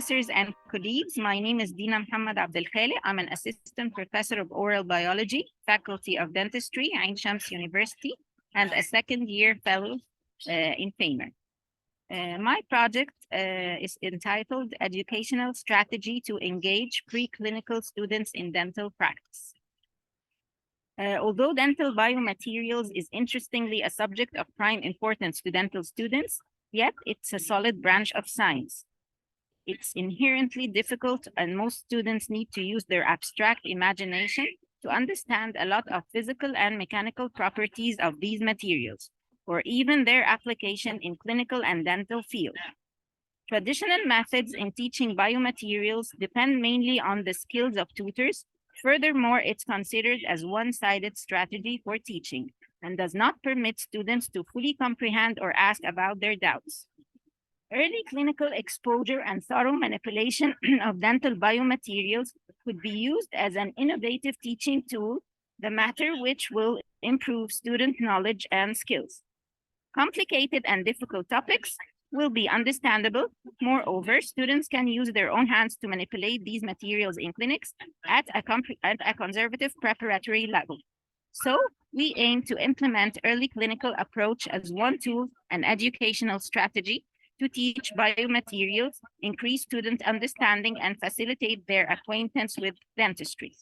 professors and colleagues. My name is Dina Muhammad Abdelkhali. I'm an assistant professor of oral biology, faculty of dentistry, Ain Shams University, and a second-year fellow in MENA. My project is entitled Educational Strategy to Engage Preclinical Students in Dental Practice. Although dental biomaterials is interestingly a subject of prime importance to dental students, yet it's a solid branch of science. It's inherently difficult, and most students need to use their abstract imagination to understand a lot of physical and mechanical properties of these materials, or even their application in clinical and dental field. Traditional methods in teaching biomaterials depend mainly on the skills of tutors. Furthermore, it's considered as one-sided strategy for teaching and does not permit students to fully comprehend or ask about their doubts. Early clinical exposure and thorough manipulation of dental biomaterials could be used as an innovative teaching tool, the matter which will improve student knowledge and skills. Complicated and difficult topics will be understandable. Moreover, students can use their own hands to manipulate these materials in clinics at a conservative preparatory level. So we aim to implement early clinical approach as one tool, an educational strategy to teach biomaterials, increase student understanding, and facilitate their acquaintance with dentistry.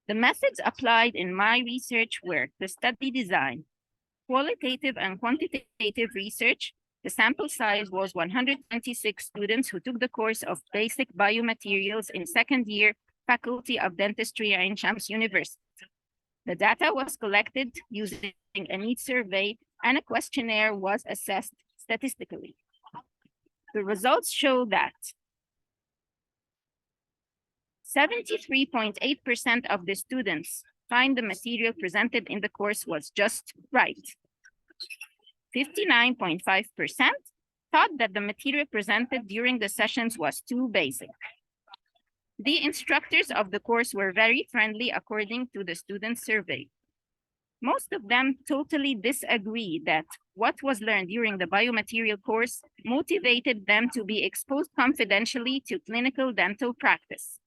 The methods applied in my research were the study design, qualitative and quantitative research. The sample size was 126 students who took the course of basic biomaterials in second year faculty of dentistry at Ain Shams University. The data was collected using a needs survey, and a questionnaire was assessed statistically. The results show that 73.8% of the students find the material presented in the course was just right. 59.5% thought that the material presented during the sessions was too basic. The instructors of the course were very friendly according to the student survey. Most of them totally disagree that what was learned during the biomaterial course motivated them to be exposed confidentially to clinical dental practice.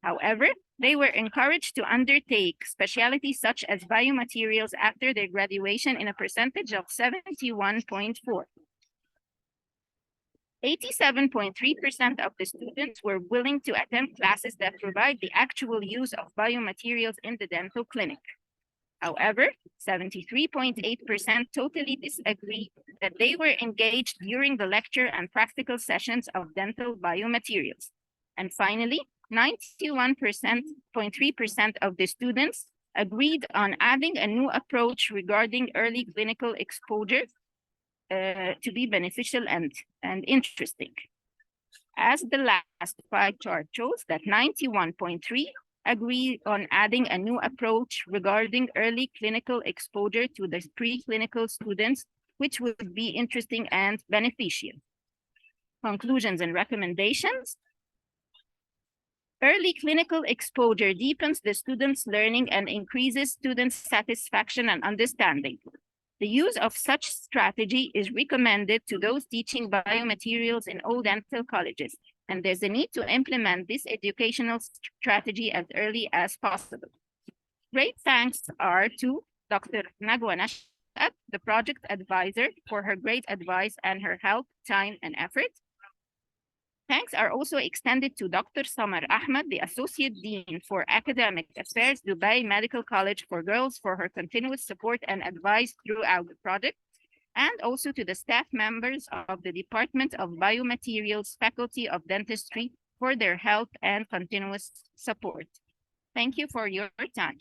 However, they were encouraged to undertake specialties such as biomaterials after their graduation in a percentage of 71.4%. 87.3% of the students were willing to attend classes that provide the actual use of biomaterials in the dental clinic. However, 73.8% totally disagree that they were engaged during the lecture and practical sessions of dental biomaterials. And finally, 91.3% of the students agreed on adding a new approach regarding early clinical exposure to be beneficial and interesting. As the last pie chart shows, that 91.3% agree on adding a new approach regarding early clinical exposure to the preclinical students, which would be interesting and beneficial. Conclusions and recommendations. Early clinical exposure deepens the students' learning and increases students' satisfaction and understanding. The use of such strategy is recommended to those teaching biomaterials in all dental colleges, and there's a need to implement this educational strategy as early as possible. Great thanks are to Dr. Nagwa Nashat, the project advisor, for her great advice and her help, time, and effort. Thanks are also extended to Dr. Samar Ahmed, the Associate Dean for Academic Affairs, Dubai Medical College for Girls, for her continuous support and advice throughout the project, and also to the staff members of the Department of Biomaterials, Faculty of Dentistry, for their help and continuous support. Thank you for your time.